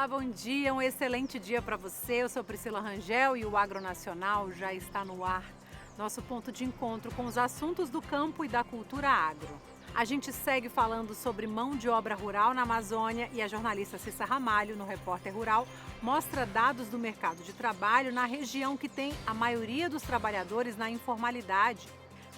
bom dia, um excelente dia para você. Eu sou Priscila Rangel e o Agronacional já está no ar. Nosso ponto de encontro com os assuntos do campo e da cultura agro. A gente segue falando sobre mão de obra rural na Amazônia e a jornalista Cissa Ramalho, no Repórter Rural, mostra dados do mercado de trabalho na região que tem a maioria dos trabalhadores na informalidade.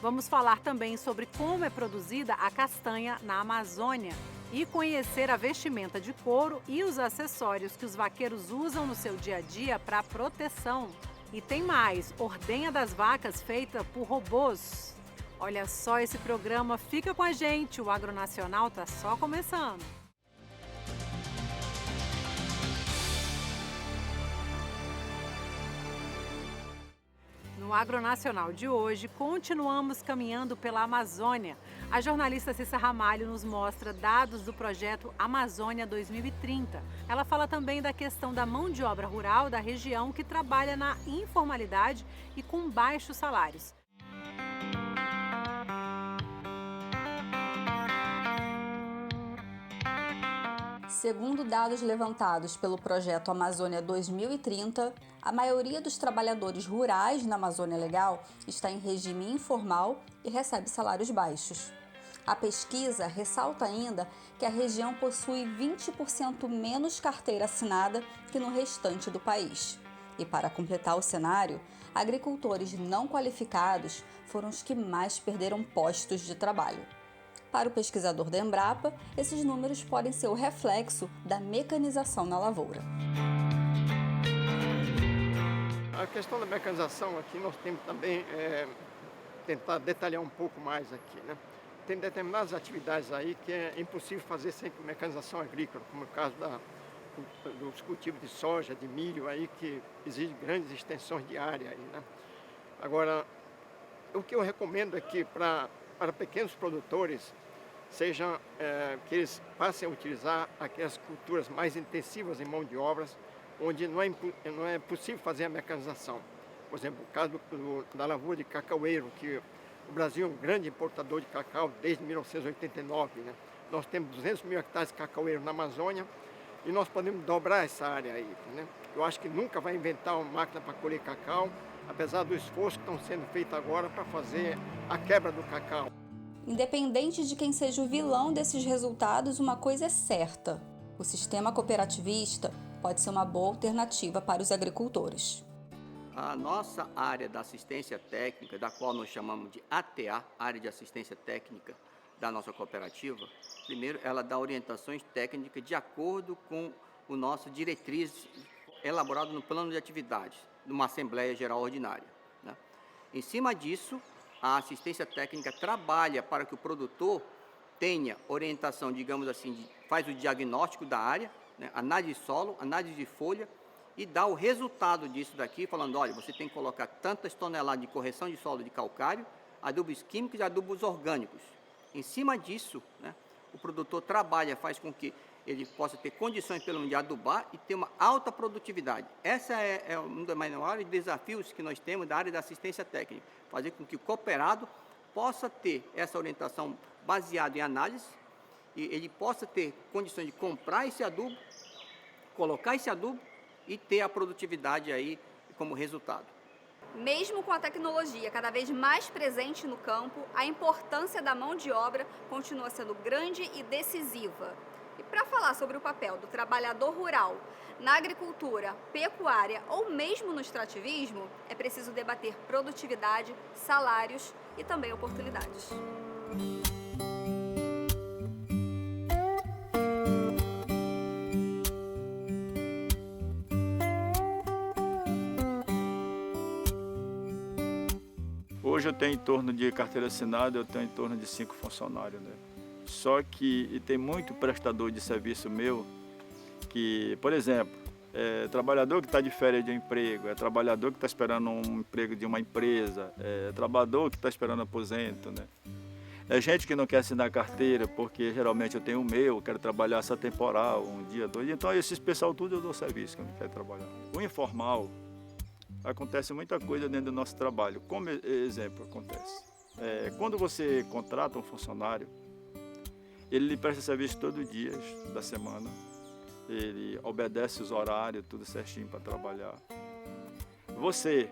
Vamos falar também sobre como é produzida a castanha na Amazônia e conhecer a vestimenta de couro e os acessórios que os vaqueiros usam no seu dia a dia para proteção. E tem mais, ordenha das vacas feita por robôs. Olha só esse programa, fica com a gente, o Agronacional está só começando. No Agronacional de hoje, continuamos caminhando pela Amazônia. A jornalista Cissa Ramalho nos mostra dados do projeto Amazônia 2030. Ela fala também da questão da mão de obra rural da região que trabalha na informalidade e com baixos salários. Segundo dados levantados pelo projeto Amazônia 2030, a maioria dos trabalhadores rurais na Amazônia Legal está em regime informal e recebe salários baixos. A pesquisa ressalta ainda que a região possui 20% menos carteira assinada que no restante do país. E para completar o cenário, agricultores não qualificados foram os que mais perderam postos de trabalho. Para o pesquisador da Embrapa, esses números podem ser o reflexo da mecanização na lavoura. A questão da mecanização aqui nós temos também tentar detalhar um pouco mais aqui, né? Tem determinadas atividades aí que é impossível fazer sem mecanização agrícola, como o caso dos cultivos de soja, de milho aí, que exige grandes extensões de área aí, né? Agora, o que eu recomendo aqui para pequenos produtores seja que eles passem a utilizar aquelas culturas mais intensivas em mão de obras, onde não é possível fazer a mecanização. Por exemplo, o caso da lavoura de cacaueiro, que o Brasil é um grande importador de cacau desde 1989, né? Nós temos 200 mil hectares de cacaueiro na Amazônia e nós podemos dobrar essa área aí, né? Eu acho que nunca vai inventar uma máquina para colher cacau, apesar do esforço que estão sendo feito agora para fazer a quebra do cacau. Independente de quem seja o vilão desses resultados, uma coisa é certa: o sistema cooperativista pode ser uma boa alternativa para os agricultores. A nossa área da assistência técnica, da qual nós chamamos de ATA, Área de Assistência Técnica da nossa cooperativa, primeiro ela dá orientações técnicas de acordo com o nosso diretriz elaborado no plano de atividades, numa Assembleia Geral Ordinária, né? Em cima disso, a assistência técnica trabalha para que o produtor tenha orientação, digamos assim, faz o diagnóstico da área, né, análise de solo, análise de folha e dá o resultado disso daqui, falando, olha, você tem que colocar tantas toneladas de correção de solo de calcário, adubos químicos e adubos orgânicos. Em cima disso, né, o produtor trabalha, faz com que ele possa ter condições, pelo menos, de adubar e ter uma alta produtividade. Essa é um dos maiores desafios que nós temos da área da assistência técnica, fazer com que o cooperado possa ter essa orientação baseada em análise e ele possa ter condições de comprar esse adubo, colocar esse adubo e ter a produtividade aí como resultado. Mesmo com a tecnologia cada vez mais presente no campo, a importância da mão de obra continua sendo grande e decisiva. E para falar sobre o papel do trabalhador rural na agricultura, pecuária ou mesmo no extrativismo, é preciso debater produtividade, salários e também oportunidades. Hoje eu tenho em torno de carteira assinada, eu tenho em torno de 5 funcionários, né? Só que tem muito prestador de serviço meu que, por exemplo, é trabalhador que está de férias de emprego, é trabalhador que está esperando um emprego de uma empresa, é trabalhador que está esperando aposento, né? É gente que não quer assinar carteira porque geralmente eu tenho o meu, eu quero trabalhar essa temporal, um dia, 2 dias. Então esses pessoal tudo eu dou serviço que eu não quero trabalhar. O informal, acontece muita coisa dentro do nosso trabalho. Como exemplo acontece. Quando você contrata um funcionário, ele lhe presta serviço todos os dias da semana. ele obedece os horários, tudo certinho para trabalhar. Você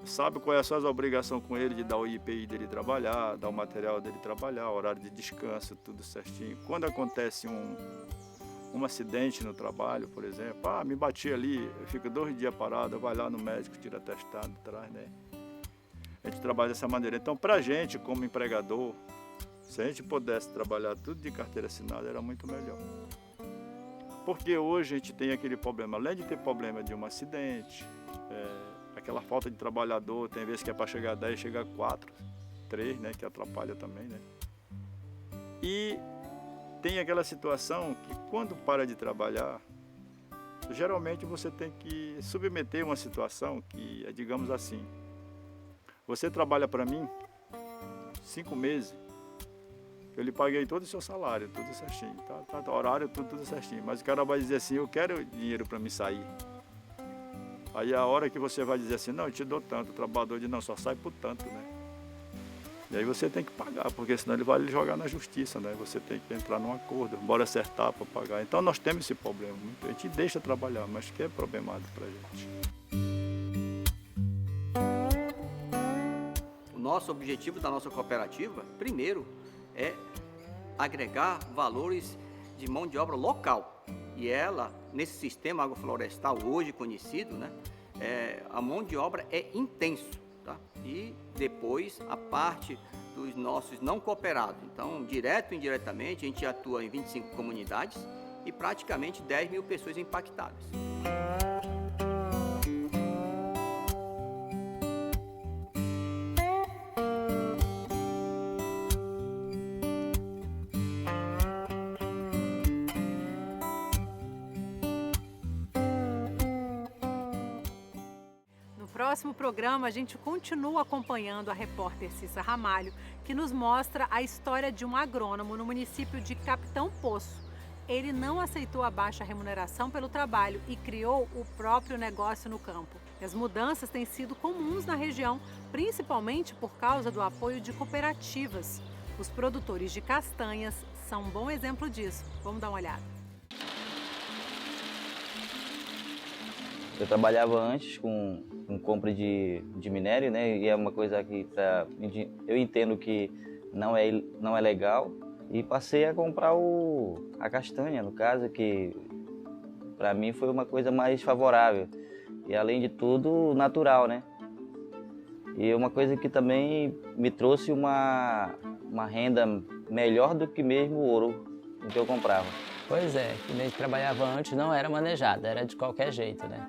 sabe quais são as obrigações com ele de dar o IPI dele trabalhar, dar o material dele trabalhar, horário de descanso, tudo certinho. Quando acontece um acidente no trabalho, por exemplo, me bati ali, fica 2 dias parado, vai lá no médico, tira atestado, traz, né? A gente trabalha dessa maneira. Então, para a gente, como empregador, se a gente pudesse trabalhar tudo de carteira assinada, era muito melhor. Porque hoje a gente tem aquele problema, além de ter problema de um acidente, aquela falta de trabalhador, tem vezes que é para chegar a 10, chega a 4, 3, né, que atrapalha também, né? E tem aquela situação que quando para de trabalhar, geralmente você tem que submeter uma situação que é, digamos assim, você trabalha para mim 5 meses, eu lhe paguei todo o seu salário, tudo certinho, tá, horário, tudo certinho, mas o cara vai dizer assim, eu quero dinheiro para me sair. Aí a hora que você vai dizer assim, não, eu te dou tanto, o trabalhador diz, não, só sai por tanto, né? E aí você tem que pagar, porque senão ele vai lhe jogar na justiça, né? Você tem que entrar num acordo, bora acertar para pagar. Então nós temos esse problema, a gente deixa trabalhar, mas que é problemático para a gente. O nosso objetivo da nossa cooperativa, primeiro, é agregar valores de mão de obra local. E ela, nesse sistema agroflorestal hoje conhecido, né, a mão de obra é intenso, tá? E depois a parte dos nossos não cooperados. Então, direto e indiretamente, a gente atua em 25 comunidades e praticamente 10 mil pessoas impactadas. No próximo programa, a gente continua acompanhando a repórter Cissa Ramalho, que nos mostra a história de um agrônomo no município de Capitão Poço. Ele não aceitou a baixa remuneração pelo trabalho e criou o próprio negócio no campo. E as mudanças têm sido comuns na região, principalmente por causa do apoio de cooperativas. Os produtores de castanhas são um bom exemplo disso. Vamos dar uma olhada. Eu trabalhava antes com compra de minério, né? E é uma coisa que eu entendo que não é legal. E passei a comprar a castanha, no caso, que para mim foi uma coisa mais favorável. E além de tudo, natural, né? E uma coisa que também me trouxe uma renda melhor do que mesmo o ouro que eu comprava. Pois é, que a gente trabalhava antes não era manejada, era de qualquer jeito, né?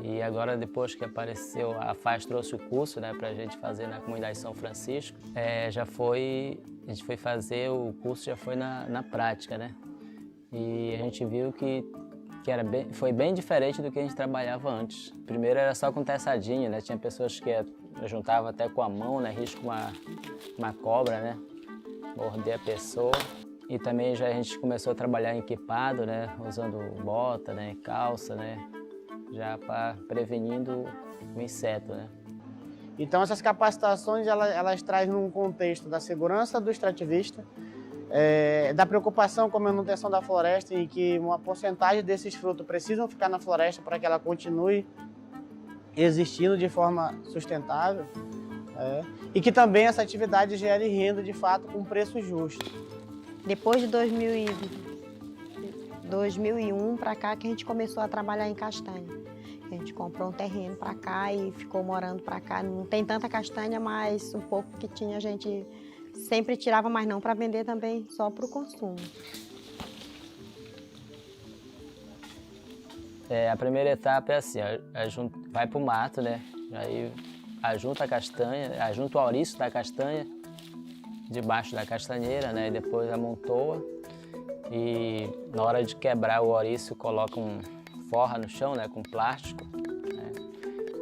E agora, depois que apareceu, a FAS trouxe o curso, né, para a gente fazer na comunidade São Francisco, a gente foi fazer o curso, já foi na prática, né? E a gente viu que foi bem diferente do que a gente trabalhava antes. Primeiro era só com teçadinho, né? Tinha pessoas que juntavam até com a mão, né? Risco uma cobra, né? Morder a pessoa. E também a gente começou a trabalhar equipado, né? Usando bota, né? Calça, né? Já prevenindo o inseto, né? Então essas capacitações elas trazem num contexto da segurança do extrativista, da preocupação com a manutenção da floresta e que uma porcentagem desses frutos precisam ficar na floresta para que ela continue existindo de forma sustentável, e que também essa atividade gere renda de fato com preço justo. Depois de 2001 para cá que a gente começou a trabalhar em castanha. A gente comprou um terreno para cá e ficou morando para cá. Não tem tanta castanha, mas um pouco que tinha a gente sempre tirava, mas não para vender também, só para o consumo. A primeira etapa é assim, vai para o mato, né? Aí ajunta a castanha, ajunta o ouriço da castanha debaixo da castanheira, né? E depois amontoa e na hora de quebrar o ouriço coloca forra no chão, né? Com plástico, né?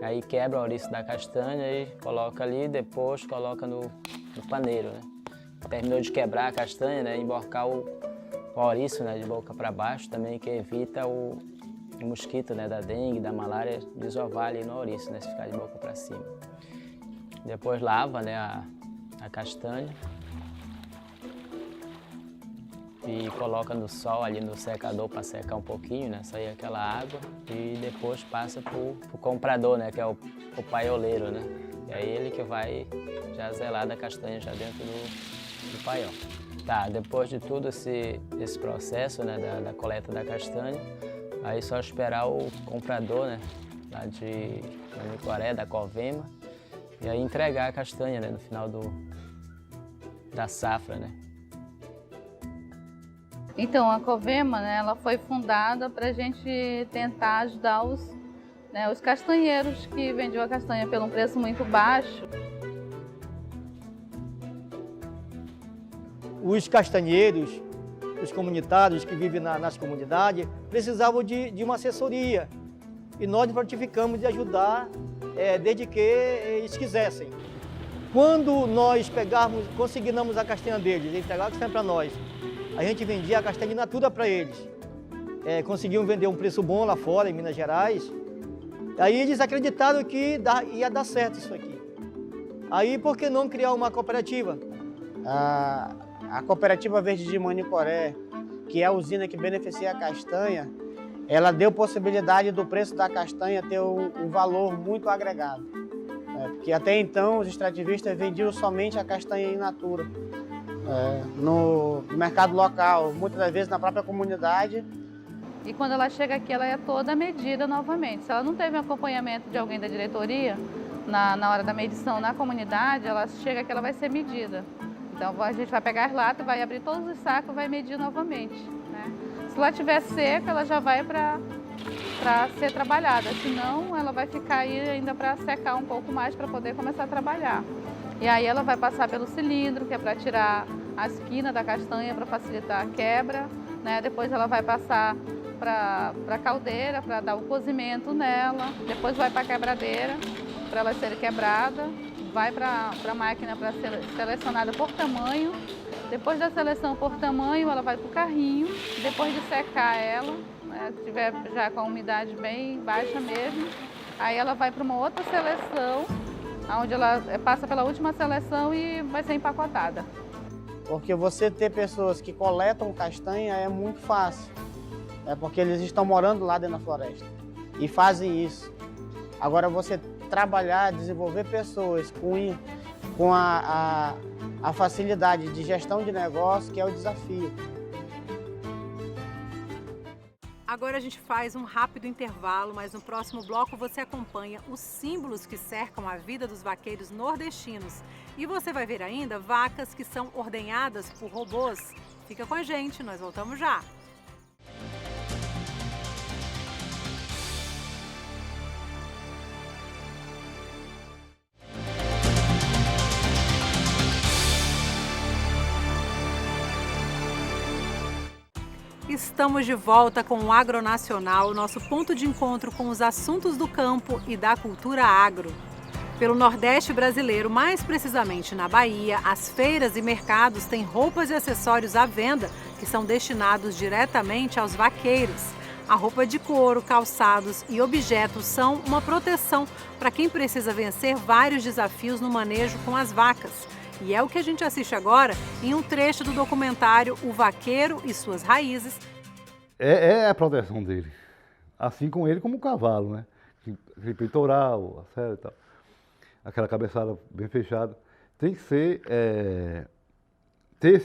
Aí quebra o ouriço da castanha e coloca ali, depois coloca no paneiro, né? Terminou de quebrar a castanha, né? Emborcar o ouriço, né? De boca para baixo também, que evita o mosquito, né? Da dengue, da malária, desovar ali no ouriço, né? Se ficar de boca para cima. Depois lava, né? A castanha e coloca no sol ali no secador para secar um pouquinho, né? Sair aquela água e depois passa pro comprador, né? Que é o paioleiro, né? E aí ele que vai já zelar da castanha já dentro do paiol. Tá, depois de todo esse processo, né, da coleta da castanha, aí só esperar o comprador, né, lá de Manicoré, da Covema, e aí entregar a castanha, né, no final da safra, né. Então, a Covema, né, ela foi fundada para a gente tentar ajudar os castanheiros que vendiam a castanha por um preço muito baixo. Os castanheiros, os comunitários que vivem nas comunidades, precisavam de uma assessoria. E nós prontificamos de ajudar desde que eles quisessem. Quando nós consignamos a castanha deles, entregaram a castanha para nós, a gente vendia a castanha in natura para eles. Conseguiam vender um preço bom lá fora, em Minas Gerais. Aí eles acreditaram que ia dar certo isso aqui. Aí por que não criar uma cooperativa? A Cooperativa Verde de Manicoré, que é a usina que beneficia a castanha, ela deu possibilidade do preço da castanha ter um valor muito agregado. Porque até então os extrativistas vendiam somente a castanha in natura. No mercado local, muitas das vezes na própria comunidade. E quando ela chega aqui, ela é toda medida novamente. Se ela não teve um acompanhamento de alguém da diretoria, na hora da medição na comunidade, ela chega aqui, ela vai ser medida. Então a gente vai pegar as latas, vai abrir todos os sacos e vai medir novamente, né? Se ela estiver seca, ela já vai para ser trabalhada. Senão, ela vai ficar aí ainda para secar um pouco mais para poder começar a trabalhar. E aí ela vai passar pelo cilindro, que é para tirar a esquina da castanha para facilitar a quebra, né? Depois ela vai passar para a caldeira para dar o cozimento nela. Depois vai para a quebradeira para ela ser quebrada. Vai para a máquina para ser selecionada por tamanho. Depois da seleção por tamanho, ela vai para o carrinho. Depois de secar ela, né, se tiver já com a umidade bem baixa mesmo, aí ela vai para uma outra seleção, onde ela passa pela última seleção e vai ser empacotada. Porque você ter pessoas que coletam castanha é muito fácil. Porque eles estão morando lá dentro da floresta e fazem isso. Agora você trabalhar, desenvolver pessoas com a facilidade de gestão de negócio, que é o desafio. Agora a gente faz um rápido intervalo, mas no próximo bloco você acompanha os símbolos que cercam a vida dos vaqueiros nordestinos. E você vai ver ainda vacas que são ordenhadas por robôs. Fica com a gente, nós voltamos já. Estamos de volta com o Agronacional, nosso ponto de encontro com os assuntos do campo e da cultura agro. Pelo Nordeste brasileiro, mais precisamente na Bahia, as feiras e mercados têm roupas e acessórios à venda que são destinados diretamente aos vaqueiros. A roupa de couro, calçados e objetos são uma proteção para quem precisa vencer vários desafios no manejo com as vacas. E é o que a gente assiste agora em um trecho do documentário O Vaqueiro e Suas Raízes. É a proteção dele, assim como ele como o cavalo, né? Aquele peitoral, a sério e tal. Aquela cabeçada bem fechada. Tem que ser, ter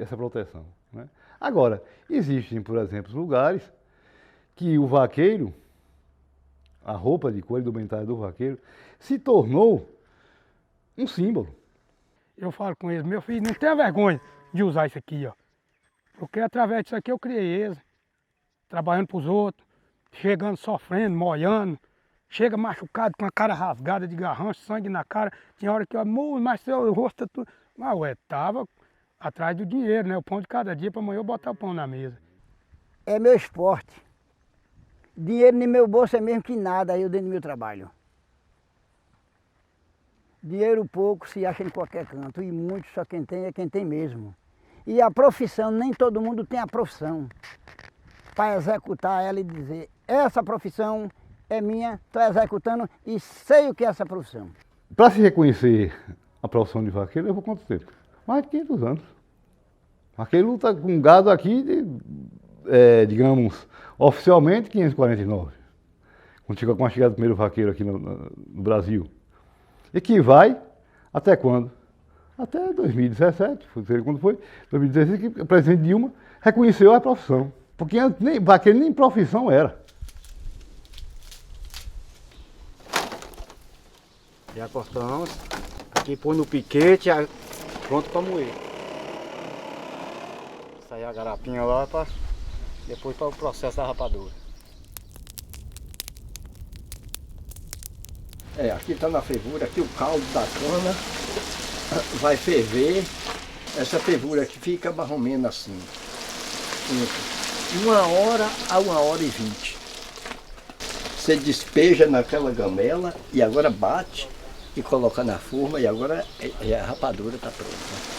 essa proteção, né? Agora, existem, por exemplo, lugares que o vaqueiro, a roupa de couro e indumentária do vaqueiro, se tornou um símbolo. Eu falo com eles, meu filho, não tenha vergonha de usar isso aqui, ó. Porque através disso aqui eu criei eles, trabalhando para os outros, chegando sofrendo, molhando, chega machucado com a cara rasgada de garrancho, sangue na cara. Tinha hora que eu, mas seu rosto tá tudo... Mas tava atrás do dinheiro, né? O pão de cada dia para amanhã eu botar o pão na mesa. É meu esporte. Dinheiro no meu bolso é mesmo que nada aí dentro do meu trabalho. Dinheiro pouco se acha em qualquer canto, e muito só quem tem é quem tem mesmo. E a profissão, nem todo mundo tem a profissão para executar ela e dizer, essa profissão é minha, estou executando e sei o que é essa profissão. Para se reconhecer a profissão de vaqueiro, levou quanto tempo? Mais de 500 anos. Vaqueiro luta com gado aqui, digamos, oficialmente 549. Quando chega com a chegada do primeiro vaqueiro aqui no Brasil. E que vai até quando? Até 2017, quando foi? 2016 que o presidente Dilma reconheceu a profissão. Porque antes vaqueiro nem profissão era. Já cortamos, aqui põe no piquete, pronto para moer. Sai a garapinha lá para depois para o processo da rapadura. Aqui está na fervura, aqui o caldo da cana vai ferver. Essa fervura aqui fica mais ou menos assim, entre 1 hora a 1h20. Você despeja naquela gamela e agora bate e coloca na forma e agora a rapadura está pronta.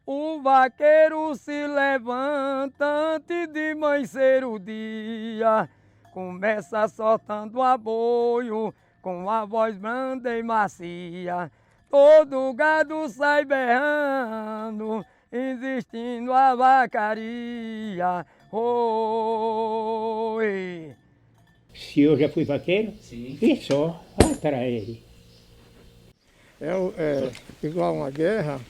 O vaqueiro se levanta antes de amanhecer o dia, começa soltando aboio com a voz branda e macia. Todo gado sai berrando, existindo a vacaria. Oi. Se eu já fui vaqueiro? Sim. E só, olha para ele. Igual uma guerra,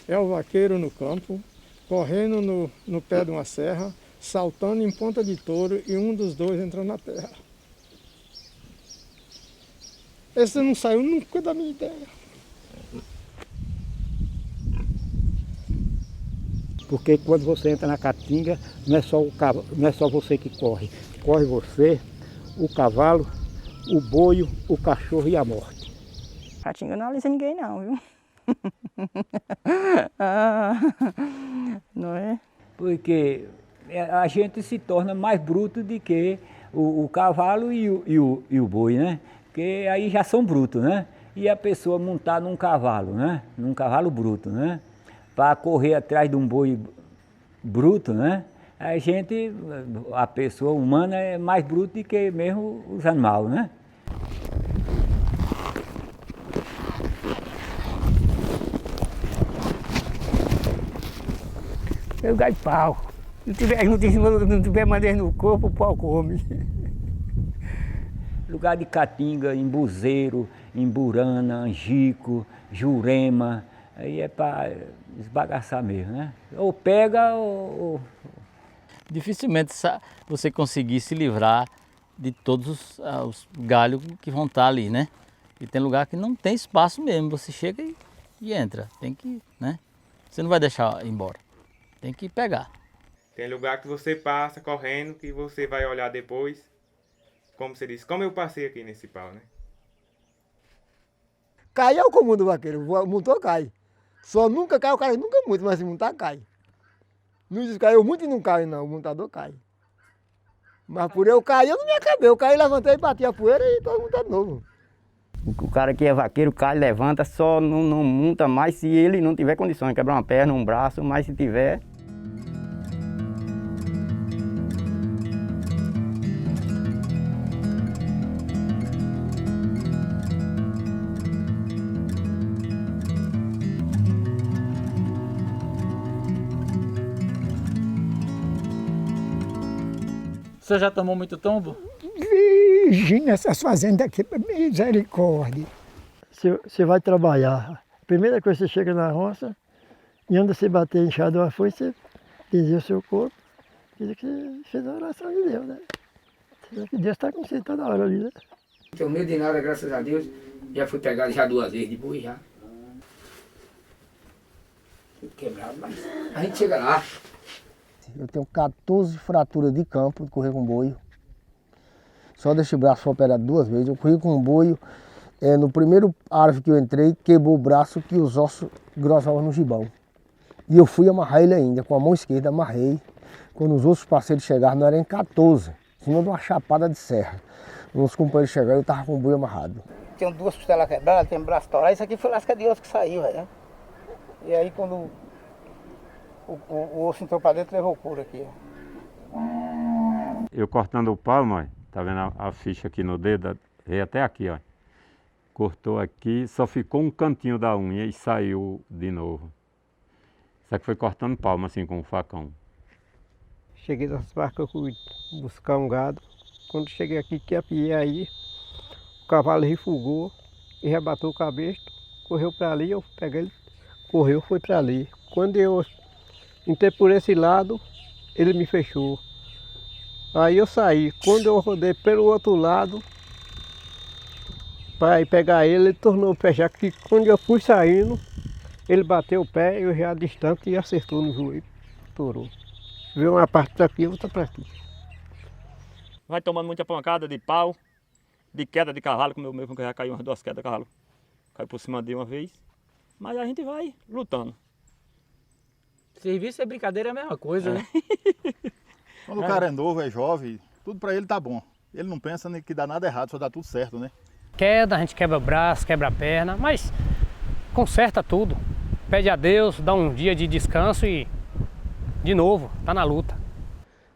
é o vaqueiro no campo, correndo no pé de uma serra, saltando em ponta de touro e um dos dois entrando na terra. Esse não saiu nunca da minha ideia. Porque quando você entra na caatinga, não é só você que corre. Corre você, o cavalo, o boio, o cachorro e a morte. Caatinga não alisa ninguém não, viu? Não é? Porque a gente se torna mais bruto do que o cavalo e o boi, né? Porque aí já são brutos, né? E a pessoa montar num cavalo, né? Num cavalo bruto, né? Para correr atrás de um boi bruto, né? A pessoa humana é mais bruta do que mesmo os animais, né? É lugar de pau. Não tiver madeira no corpo, o pau come. Lugar de caatinga, embuzeiro, emburana, angico, jurema. Aí é para esbagaçar mesmo, né? Ou pega ou... Dificilmente você conseguir se livrar de todos os galhos que vão estar ali, né? E tem lugar que não tem espaço mesmo, você chega e entra. Tem que, né? Você não vai deixar ir embora, tem que pegar. Tem lugar que você passa correndo, que você vai olhar depois, como você disse, como eu passei aqui nesse pau, né? Cai é o comum do vaqueiro, montou cai. Só nunca cai, o cara nunca muito, mas se montar cai. Não diz caiu muito e não cai não, o montador cai. Mas por eu cair, eu não me acabei. Eu caí, levantei, bati a poeira e todo mundo tá de novo. O cara que é vaqueiro cai, levanta, só não monta mais se ele não tiver condições de quebrar uma perna, um braço, mas se tiver... O senhor já tomou muito tombo? Vixe, nessas fazendas aqui, misericórdia. Você vai trabalhar. A primeira coisa que você chega na roça, e anda se bater inchado uma foice, você benzer o seu corpo, diz que você fez a oração de Deus, né? Que Deus está com você toda hora ali, né? Não tenho medo de nada, graças a Deus. Já fui pegado já 2 vezes de boi já. Tudo quebrado, mas a gente chega lá. Eu tenho 14 fraturas de campo de correr com boio. Só deste braço foi operado 2 vezes. Eu corri com um boio, no primeiro árvore que eu entrei, quebrou o braço que os ossos grosavam no gibão. E eu fui amarrar ele ainda, com a mão esquerda amarrei. Quando os outros parceiros chegaram, não eram 14, senão de uma chapada de serra. Quando os companheiros chegaram, eu estava com o boi amarrado. Tenho 2 costelas quebradas, tenho um braço torado. Isso aqui foi lasca de osso que saiu, né? E aí quando o osso entrou para dentro, levou o couro aqui. Ó. Eu cortando o pau, mãe, tá vendo a ficha aqui no dedo? Veio até aqui, ó. cortou aqui, só ficou um cantinho da unha e saiu de novo. Isso aqui foi cortando palma assim com o facão. Cheguei das vacas, fui buscar um gado. Quando cheguei aqui, que apiei aí, o cavalo refugou e rebatou o cabresto, correu para ali, eu peguei ele, correu, foi para ali. Quando eu entrei por esse lado, ele me fechou. Aí eu saí. Quando eu rodei pelo outro lado, para ir pegar ele tornou fechar, que quando eu fui saindo, ele bateu o pé, eu já distante e acertou no joelho, estourou. Veio uma parte para aqui e outra para aqui. Vai tomando muita pancada de pau, de queda de cavalo, como eu mesmo que já caiu umas 2 quedas de cavalo. Caiu por cima de uma vez, mas a gente vai lutando. Serviço é brincadeira, é a mesma coisa, né? Quando o cara é novo, é jovem, tudo para ele tá bom. Ele não pensa que dá nada errado, só dá tudo certo, né? Queda, a gente quebra o braço, quebra a perna, mas conserta tudo. Pede a Deus, dá um dia de descanso e, de novo, tá na luta.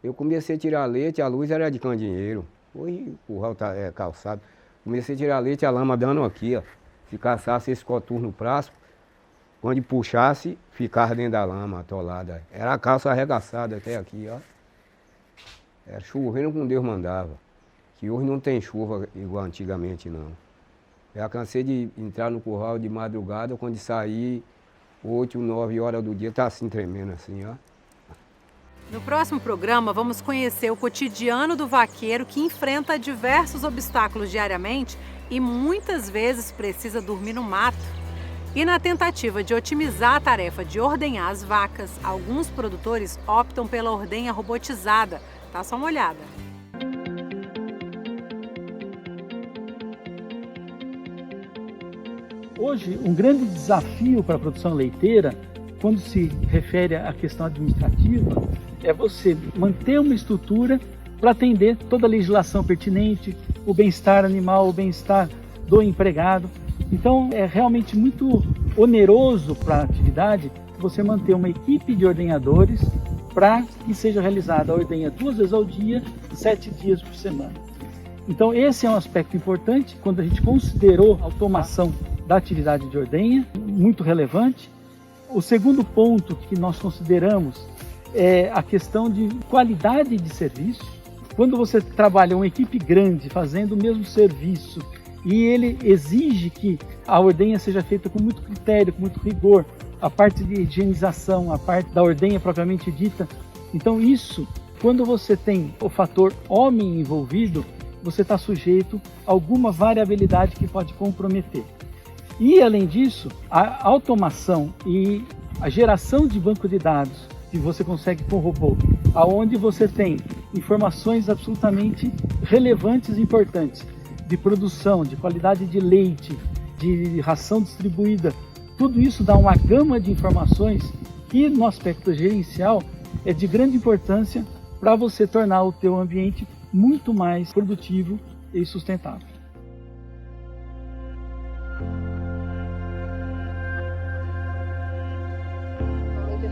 Eu comecei a tirar leite, a luz era de candeeiro. Hoje o curral tá calçado. Comecei a tirar leite, a lama dando aqui, ó. Se caçasse esse coturno no prazo, quando puxasse, ficava dentro da lama, atolada. Era a calça arregaçada até aqui, ó. Era chovendo como Deus mandava. Que hoje não tem chuva igual antigamente, não. Já cansei de entrar no curral de madrugada, quando sair 8, 9 horas do dia, tá assim tremendo assim, ó. No próximo programa, vamos conhecer o cotidiano do vaqueiro que enfrenta diversos obstáculos diariamente e muitas vezes precisa dormir no mato. E na tentativa de otimizar a tarefa de ordenhar as vacas, alguns produtores optam pela ordenha robotizada. Dá só uma olhada. Hoje, um grande desafio para a produção leiteira, quando se refere à questão administrativa, é você manter uma estrutura para atender toda a legislação pertinente, o bem-estar animal, o bem-estar do empregado. Então, é realmente muito oneroso para a atividade você manter uma equipe de ordenhadores para que seja realizada a ordenha 2 vezes ao dia, 7 dias por semana. Então, esse é um aspecto importante quando a gente considerou a automação da atividade de ordenha, muito relevante. O segundo ponto que nós consideramos é a questão de qualidade de serviço. Quando você trabalha uma equipe grande fazendo o mesmo serviço e ele exige que a ordenha seja feita com muito critério, com muito rigor, a parte de higienização, a parte da ordenha propriamente dita. Então isso, quando você tem o fator homem envolvido, você está sujeito a alguma variabilidade que pode comprometer. E, além disso, a automação e a geração de banco de dados que você consegue com o robô, aonde você tem informações absolutamente relevantes e importantes de produção, de qualidade de leite, de ração distribuída, tudo isso dá uma gama de informações que, no aspecto gerencial, é de grande importância para você tornar o teu ambiente muito mais produtivo e sustentável.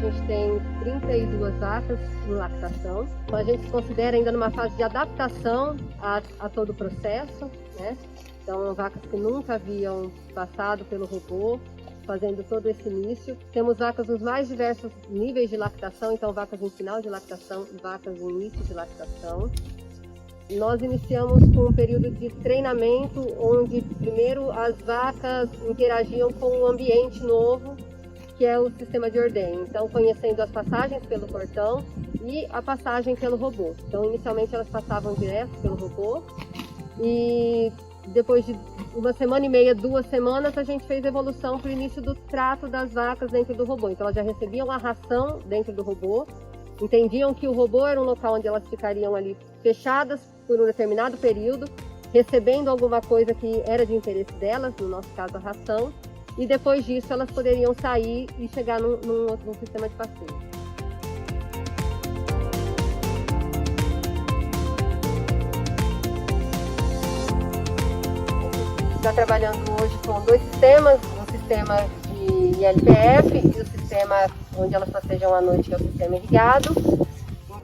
A gente tem 32 vacas em lactação. A gente se considera ainda numa fase de adaptação a todo o processo, né? Então, vacas que nunca haviam passado pelo robô, fazendo todo esse início. Temos vacas nos mais diversos níveis de lactação, então vacas em final de lactação e vacas em início de lactação. Nós iniciamos com um período de treinamento, onde primeiro as vacas interagiam com um ambiente novo, que é o sistema de ordenha. Então, conhecendo as passagens pelo portão e a passagem pelo robô. Então, inicialmente elas passavam direto pelo robô e depois de 1 semana e meia, 2 semanas, a gente fez evolução para o início do trato das vacas dentro do robô. Então, elas já recebiam a ração dentro do robô, entendiam que o robô era um local onde elas ficariam ali fechadas por um determinado período, recebendo alguma coisa que era de interesse delas, no nosso caso a ração, e depois disso elas poderiam sair e chegar num sistema de passeio. Está trabalhando hoje com 2 sistemas, um sistema de ILPF e o sistema onde elas passejam à noite, que é o sistema irrigado.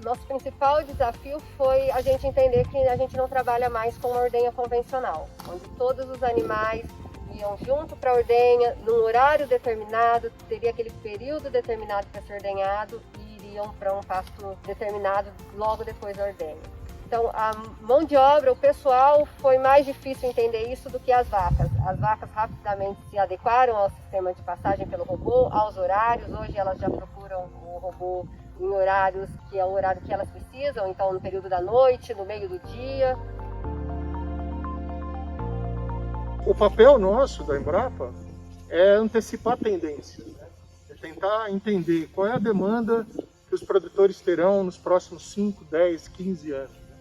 Nosso principal desafio foi a gente entender que a gente não trabalha mais com uma ordenha convencional, onde todos os animais iam junto para a ordenha, num horário determinado, teria aquele período determinado para ser ordenhado e iriam para um pasto determinado logo depois da ordenha. Então, a mão de obra, o pessoal, foi mais difícil entender isso do que as vacas. As vacas rapidamente se adequaram ao sistema de passagem pelo robô, aos horários. Hoje elas já procuram o robô em horários que é o horário que elas precisam, então no período da noite, no meio do dia. O papel nosso da Embrapa é antecipar tendências, né? É tentar entender qual é a demanda que os produtores terão nos próximos 5, 10, 15 anos. Né?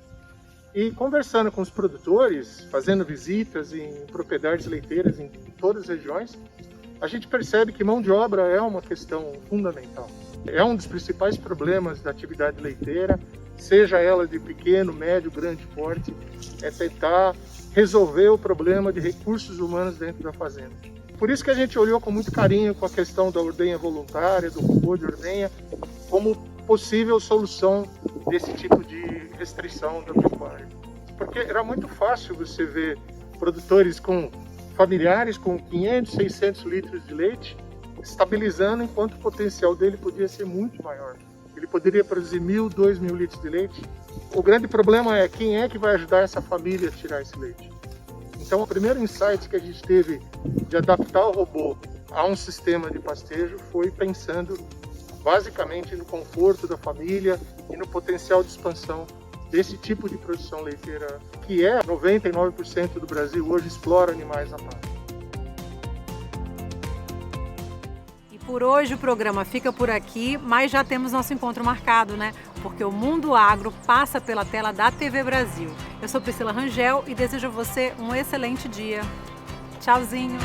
E conversando com os produtores, fazendo visitas em propriedades leiteiras em todas as regiões, a gente percebe que mão de obra é uma questão fundamental. É um dos principais problemas da atividade leiteira, seja ela de pequeno, médio, grande porte, é tentar resolver o problema de recursos humanos dentro da fazenda. Por isso que a gente olhou com muito carinho com a questão da ordenha voluntária, do robô de ordenha, como possível solução desse tipo de restrição da pecuária. Porque era muito fácil você ver produtores com familiares com 500, 600 litros de leite, estabilizando enquanto o potencial dele podia ser muito maior. Ele poderia produzir 1.000, 2.000 litros de leite. O grande problema é quem é que vai ajudar essa família a tirar esse leite. Então, o primeiro insight que a gente teve de adaptar o robô a um sistema de pastejo foi pensando basicamente no conforto da família e no potencial de expansão desse tipo de produção leiteira, que é 99% do Brasil hoje explora animais a pasto. Por hoje o programa fica por aqui, mas já temos nosso encontro marcado, né? Porque o Mundo Agro passa pela tela da TV Brasil. Eu sou Priscila Rangel e desejo a você um excelente dia. Tchauzinho!